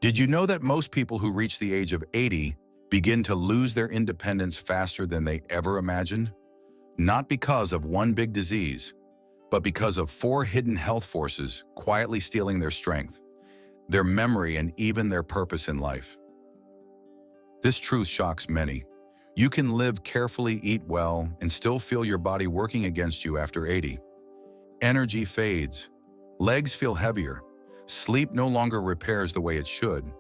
Did you know that most people who reach the age of 80 begin to lose their independence faster than they ever imagined? Not because of one big disease, but because of four hidden health forces quietly stealing their strength, their memory, and even their purpose in life. This truth shocks many. You can live carefully, eat well, and still feel your body working against you after 80. Energy fades, legs feel heavier, sleep no longer repairs the way it should,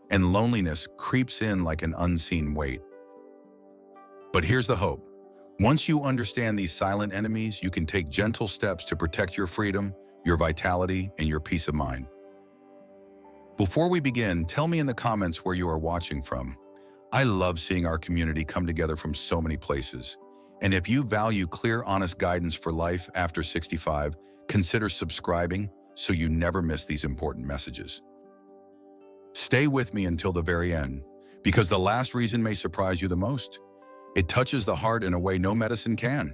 and loneliness creeps in like an unseen weight. But here's the hope. Once you understand these silent enemies, you can take gentle steps to protect your freedom, your vitality, and your peace of mind. Before we begin, tell me in the comments where you are watching from. I love seeing our community come together from so many places. And if you value clear, honest guidance for life after 65, consider subscribing so you never miss these important messages. Stay with me until the very end, because the last reason may surprise you the most. It touches the heart in a way no medicine can.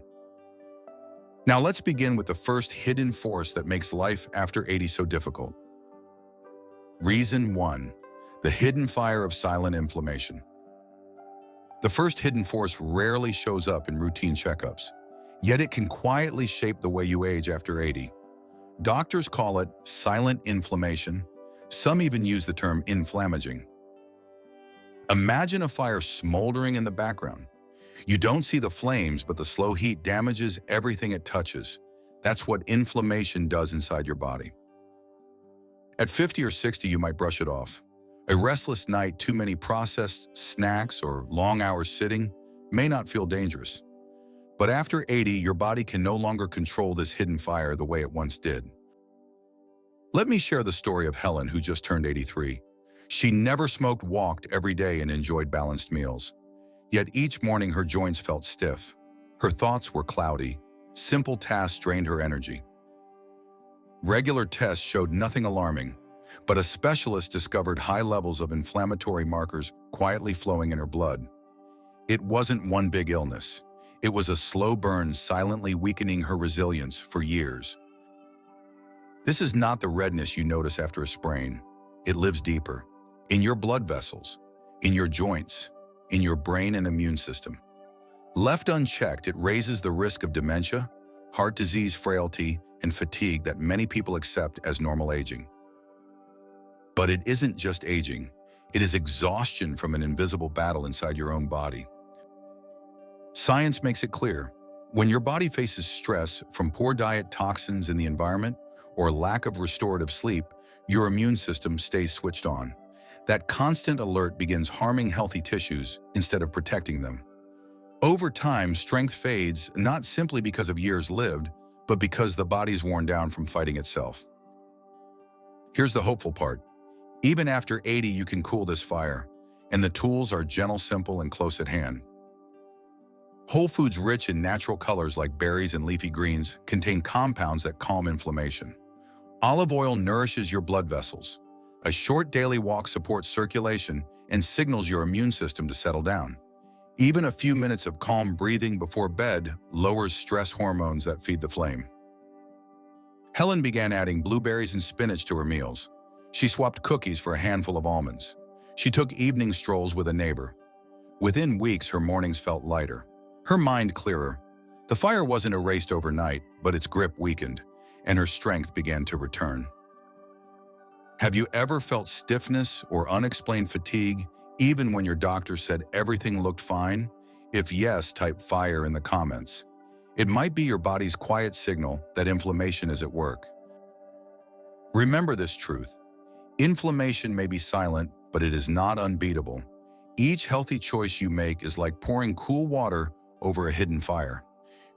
Now let's begin with the first hidden force that makes life after 80 so difficult. Reason 1. The hidden fire of silent inflammation. The first hidden force rarely shows up in routine checkups, yet it can quietly shape the way you age after 80. Doctors call it silent inflammation. Some even use the term inflammaging. Imagine a fire smoldering in the background. You don't see the flames, but the slow heat damages everything it touches. That's what inflammation does inside your body. At 50 or 60, you might brush it off. A restless night, too many processed snacks, or long hours sitting may not feel dangerous. But after 80, your body can no longer control this hidden fire the way it once did. Let me share the story of Helen, who just turned 83. She never smoked, walked every day, and enjoyed balanced meals. Yet each morning her joints felt stiff. Her thoughts were cloudy. Simple tasks drained her energy. Regular tests showed nothing alarming, but a specialist discovered high levels of inflammatory markers quietly flowing in her blood. It wasn't one big illness. It was a slow burn silently weakening her resilience for years. This is not the redness you notice after a sprain. It lives deeper, in your blood vessels, in your joints, in your brain and immune system. Left unchecked, it raises the risk of dementia, heart disease, frailty, and fatigue that many people accept as normal aging. But it isn't just aging. It is exhaustion from an invisible battle inside your own body. Science makes it clear. When your body faces stress from poor diet, toxins in the environment, or lack of restorative sleep, your immune system stays switched on. That constant alert begins harming healthy tissues instead of protecting them. Over time, strength fades, not simply because of years lived, but because the body's worn down from fighting itself. Here's the hopeful part. Even after 80, you can cool this fire, and the tools are gentle, simple, and close at hand. Whole foods rich in natural colors like berries and leafy greens contain compounds that calm inflammation. Olive oil nourishes your blood vessels. A short daily walk supports circulation and signals your immune system to settle down. Even a few minutes of calm breathing before bed lowers stress hormones that feed the flame. Helen began adding blueberries and spinach to her meals. She swapped cookies for a handful of almonds. She took evening strolls with a neighbor. Within weeks, her mornings felt lighter, her mind clearer. The fire wasn't erased overnight, but its grip weakened, and her strength began to return. Have you ever felt stiffness or unexplained fatigue, even when your doctor said everything looked fine? If yes, type fire in the comments. It might be your body's quiet signal that inflammation is at work. Remember this truth. Inflammation may be silent, but it is not unbeatable. Each healthy choice you make is like pouring cool water over a hidden fire.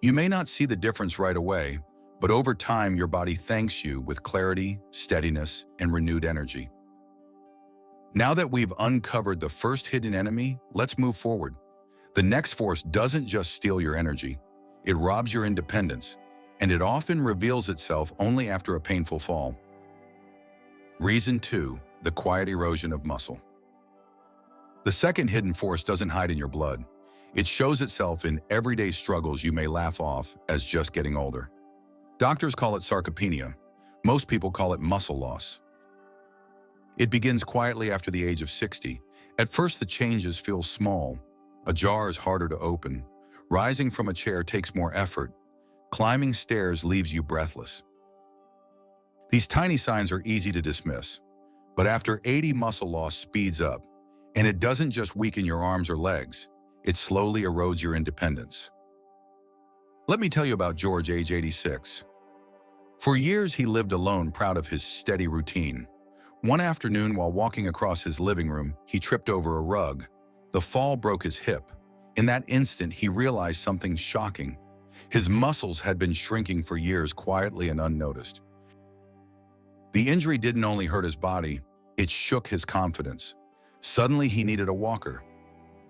You may not see the difference right away, but over time your body thanks you with clarity, steadiness, and renewed energy. Now that we've uncovered the first hidden enemy, let's move forward. The next force doesn't just steal your energy, it robs your independence, and it often reveals itself only after a painful fall. Reason 2, the quiet erosion of muscle. The second hidden force doesn't hide in your blood. It shows itself in everyday struggles you may laugh off as just getting older. Doctors call it sarcopenia. Most people call it muscle loss. It begins quietly after the age of 60. At first, the changes feel small. A jar is harder to open. Rising from a chair takes more effort. Climbing stairs leaves you breathless. These tiny signs are easy to dismiss, but after 80, muscle loss speeds up, and it doesn't just weaken your arms or legs, it slowly erodes your independence. Let me tell you about George, age 86. For years, he lived alone, proud of his steady routine. One afternoon, while walking across his living room, he tripped over a rug. The fall broke his hip. In that instant, he realized something shocking. His muscles had been shrinking for years, quietly and unnoticed. The injury didn't only hurt his body, it shook his confidence. Suddenly, he needed a walker.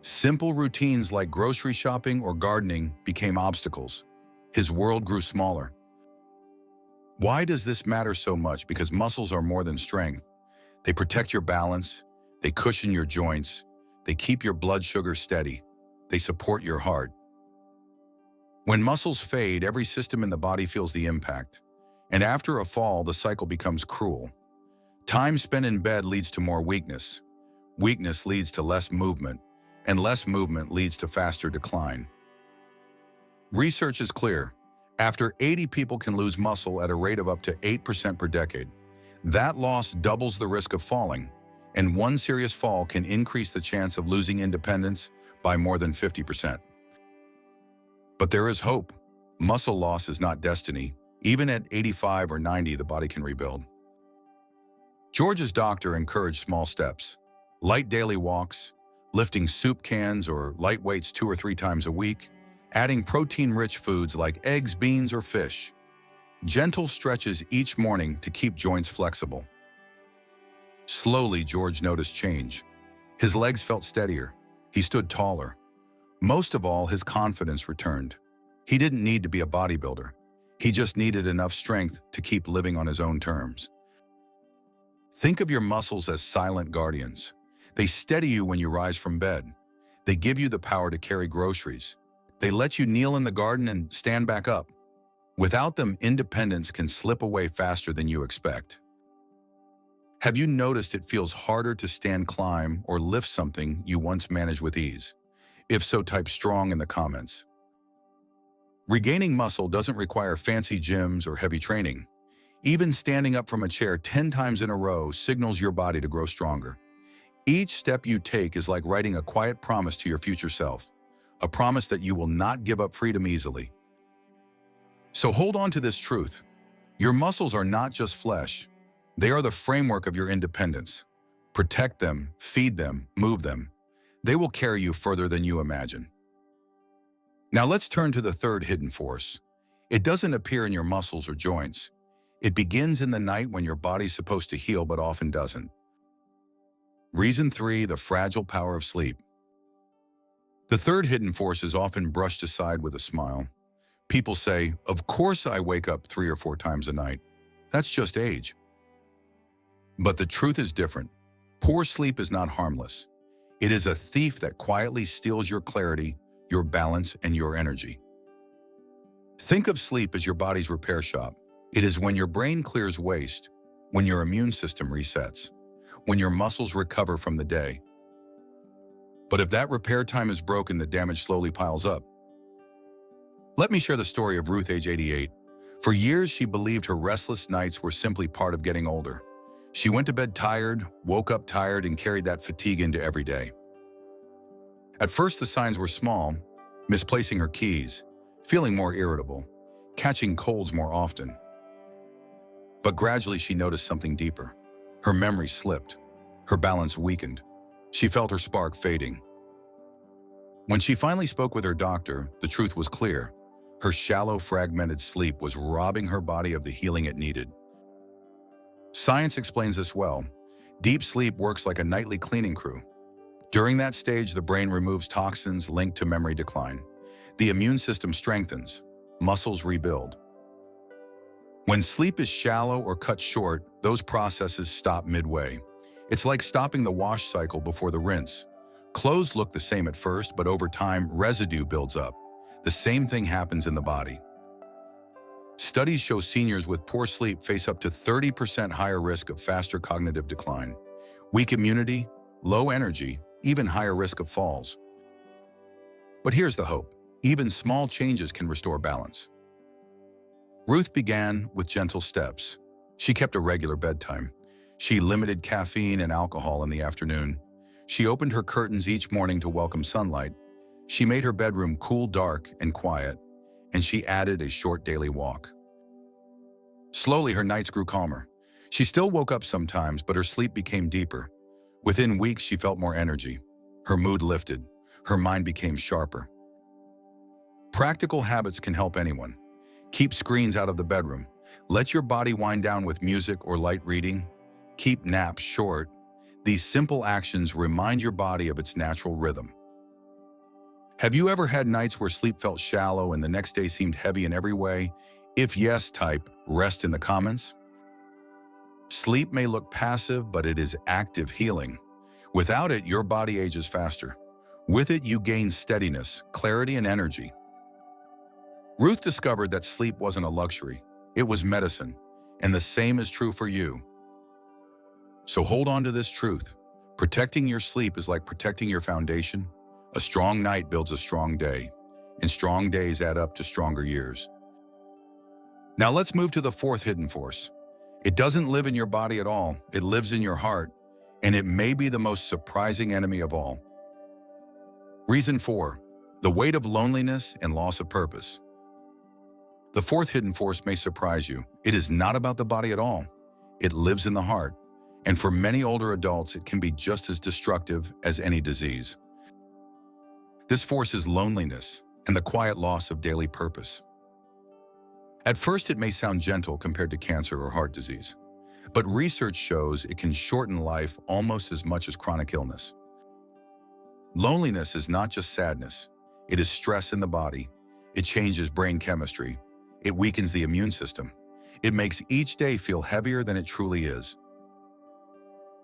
Simple routines like grocery shopping or gardening became obstacles. His world grew smaller. Why does this matter so much? Because muscles are more than strength. They protect your balance, they cushion your joints, they keep your blood sugar steady, they support your heart. When muscles fade, every system in the body feels the impact. And after a fall, the cycle becomes cruel. Time spent in bed leads to more weakness. Weakness leads to less movement, and less movement leads to faster decline. Research is clear. After 80, people can lose muscle at a rate of up to 8% per decade. That loss doubles the risk of falling, and one serious fall can increase the chance of losing independence by more than 50%. But there is hope. Muscle loss is not destiny. Even at 85 or 90, the body can rebuild. George's doctor encouraged small steps. Light daily walks, lifting soup cans or light weights 2 or 3 times a week, adding protein-rich foods like eggs, beans, or fish. Gentle stretches each morning to keep joints flexible. Slowly, George noticed change. His legs felt steadier. He stood taller. Most of all, his confidence returned. He didn't need to be a bodybuilder. He just needed enough strength to keep living on his own terms. Think of your muscles as silent guardians. They steady you when you rise from bed. They give you the power to carry groceries. They let you kneel in the garden and stand back up. Without them, independence can slip away faster than you expect. Have you noticed it feels harder to stand, climb, or lift something you once managed with ease? If so, type strong in the comments. Regaining muscle doesn't require fancy gyms or heavy training. Even standing up from a chair 10 times in a row signals your body to grow stronger. Each step you take is like writing a quiet promise to your future self, a promise that you will not give up freedom easily. So hold on to this truth. Your muscles are not just flesh. They are the framework of your independence. Protect them, feed them, move them. They will carry you further than you imagine. Now let's turn to the third hidden force. It doesn't appear in your muscles or joints. It begins in the night when your body's supposed to heal but often doesn't. Reason 3, the fragile power of sleep. The third hidden force is often brushed aside with a smile. People say, "Of course I wake up 3 or 4 times a night. That's just age." But the truth is different. Poor sleep is not harmless. It is a thief that quietly steals your clarity, your balance, and your energy. Think of sleep as your body's repair shop. It is when your brain clears waste, when your immune system resets, when your muscles recover from the day. But if that repair time is broken, the damage slowly piles up. Let me share the story of Ruth, age 88. For years, she believed her restless nights were simply part of getting older. She went to bed tired, woke up tired, and carried that fatigue into every day. At first, the signs were small: misplacing her keys, feeling more irritable, catching colds more often. But gradually, she noticed something deeper. Her memory slipped. Her balance weakened. She felt her spark fading. When she finally spoke with her doctor, the truth was clear. Her shallow, fragmented sleep was robbing her body of the healing it needed. Science explains this well. Deep sleep works like a nightly cleaning crew. During that stage, the brain removes toxins linked to memory decline. The immune system strengthens. Muscles rebuild. When sleep is shallow or cut short, those processes stop midway. It's like stopping the wash cycle before the rinse. Clothes look the same at first, but over time, residue builds up. The same thing happens in the body. Studies show seniors with poor sleep face up to 30% higher risk of faster cognitive decline. Weak immunity, low energy, even higher risk of falls. But here's the hope. Even small changes can restore balance. Ruth began with gentle steps. She kept a regular bedtime. She limited caffeine and alcohol in the afternoon. She opened her curtains each morning to welcome sunlight. She made her bedroom cool, dark, and quiet, and she added a short daily walk. Slowly, her nights grew calmer. She still woke up sometimes, but her sleep became deeper. Within weeks, she felt more energy. Her mood lifted. Her mind became sharper. Practical habits can help anyone. Keep screens out of the bedroom. Let your body wind down with music or light reading. Keep naps short. These simple actions remind your body of its natural rhythm. Have you ever had nights where sleep felt shallow and the next day seemed heavy in every way? If yes, type rest in the comments. Sleep may look passive, but it is active healing. Without it, your body ages faster. With it, you gain steadiness, clarity, and energy. Ruth discovered that sleep wasn't a luxury. It was medicine, and the same is true for you. So hold on to this truth. Protecting your sleep is like protecting your foundation. A strong night builds a strong day, and strong days add up to stronger years. Now let's move to the fourth hidden force. It doesn't live in your body at all. It lives in your heart, and it may be the most surprising enemy of all. Reason 4, the weight of loneliness and loss of purpose. The fourth hidden force may surprise you. It is not about the body at all. It lives in the heart, and for many older adults, it can be just as destructive as any disease. This force is loneliness and the quiet loss of daily purpose. At first, it may sound gentle compared to cancer or heart disease, but research shows it can shorten life almost as much as chronic illness. Loneliness is not just sadness. It is stress in the body. It changes brain chemistry. It weakens the immune system. It makes each day feel heavier than it truly is.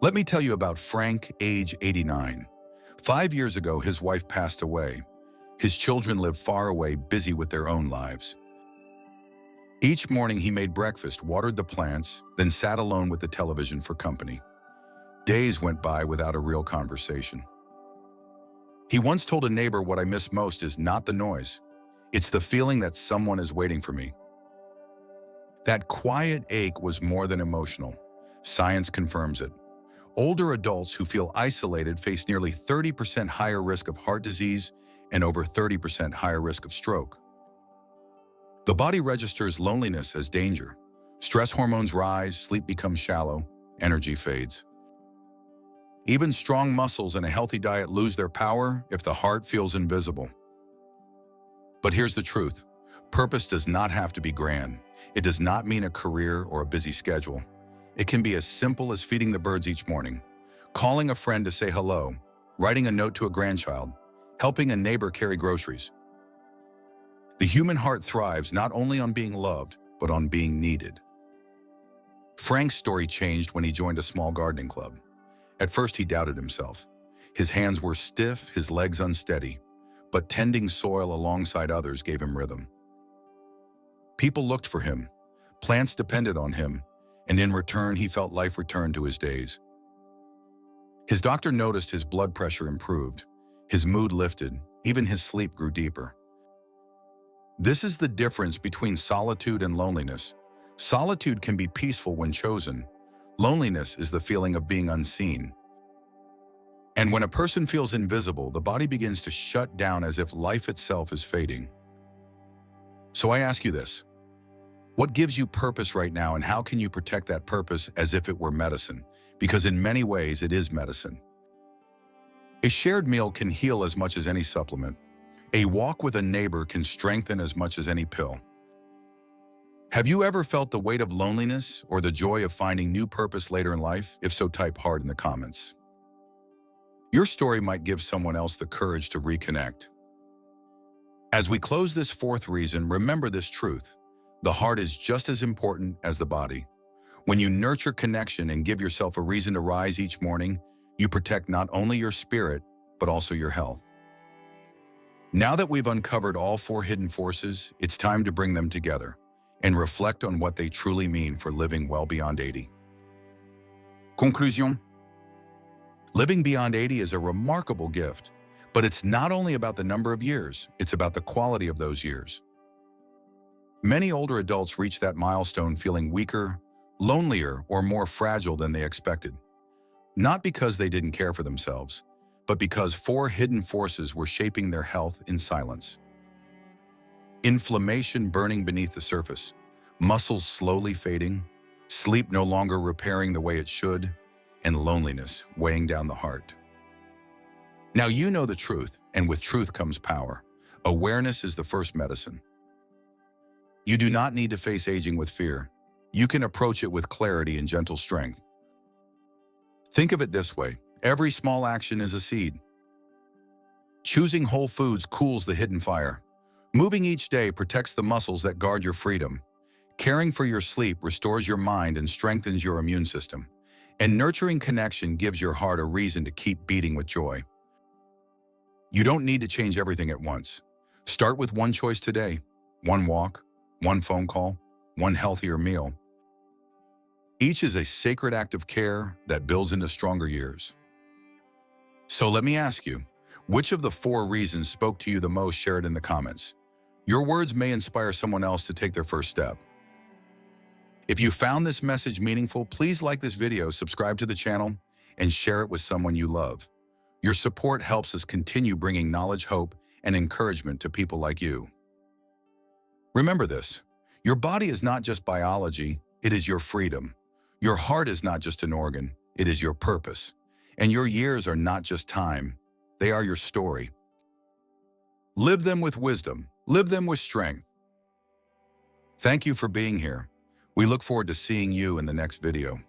Let me tell you about Frank, age 89. 5 years ago, his wife passed away. His children lived far away, busy with their own lives. Each morning he made breakfast, watered the plants, then sat alone with the television for company. Days went by without a real conversation. He once told a neighbor, "What I miss most is not the noise. It's the feeling that someone is waiting for me." That quiet ache was more than emotional. Science confirms it. Older adults who feel isolated face nearly 30% higher risk of heart disease and over 30% higher risk of stroke. The body registers loneliness as danger. Stress hormones rise, sleep becomes shallow, energy fades. Even strong muscles and a healthy diet lose their power if the heart feels invisible. But here's the truth. Purpose does not have to be grand. It does not mean a career or a busy schedule. It can be as simple as feeding the birds each morning, calling a friend to say hello, writing a note to a grandchild, helping a neighbor carry groceries. The human heart thrives not only on being loved, but on being needed. Frank's story changed when he joined a small gardening club. At first, he doubted himself. His hands were stiff, his legs unsteady, but tending soil alongside others gave him rhythm. People looked for him, plants depended on him, and in return, he felt life return to his days. His doctor noticed his blood pressure improved, his mood lifted, even his sleep grew deeper. This is the difference between solitude and loneliness. Solitude can be peaceful when chosen. Loneliness is the feeling of being unseen. And when a person feels invisible, the body begins to shut down as if life itself is fading. So I ask you this. What gives you purpose right now, and how can you protect that purpose as if it were medicine? Because in many ways, it is medicine. A shared meal can heal as much as any supplement. A walk with a neighbor can strengthen as much as any pill. Have you ever felt the weight of loneliness or the joy of finding new purpose later in life? If so, type hard in the comments. Your story might give someone else the courage to reconnect. As we close this fourth reason, remember this truth. The heart is just as important as the body. When you nurture connection and give yourself a reason to rise each morning, you protect not only your spirit, but also your health. Now that we've uncovered all four hidden forces, it's time to bring them together and reflect on what they truly mean for living well beyond 80. Conclusion. Living beyond 80 is a remarkable gift, but it's not only about the number of years, it's about the quality of those years. Many older adults reach that milestone feeling weaker, lonelier, or more fragile than they expected. Not because they didn't care for themselves, but because four hidden forces were shaping their health in silence. Inflammation burning beneath the surface, muscles slowly fading, sleep no longer repairing the way it should, and loneliness weighing down the heart. Now you know the truth, and with truth comes power. Awareness is the first medicine. You do not need to face aging with fear. You can approach it with clarity and gentle strength. Think of it this way: every small action is a seed. Choosing whole foods cools the hidden fire. Moving each day protects the muscles that guard your freedom. Caring for your sleep restores your mind and strengthens your immune system. And nurturing connection gives your heart a reason to keep beating with joy. You don't need to change everything at once. Start with one choice today: one walk, one phone call, one healthier meal. Each is a sacred act of care that builds into stronger years. So let me ask you, which of the four reasons spoke to you the most? Share it in the comments. Your words may inspire someone else to take their first step. If you found this message meaningful, please like this video, subscribe to the channel, and share it with someone you love. Your support helps us continue bringing knowledge, hope, and encouragement to people like you. Remember this: your body is not just biology, it is your freedom. Your heart is not just an organ, it is your purpose. And your years are not just time, they are your story. Live them with wisdom, live them with strength. Thank you for being here. We look forward to seeing you in the next video.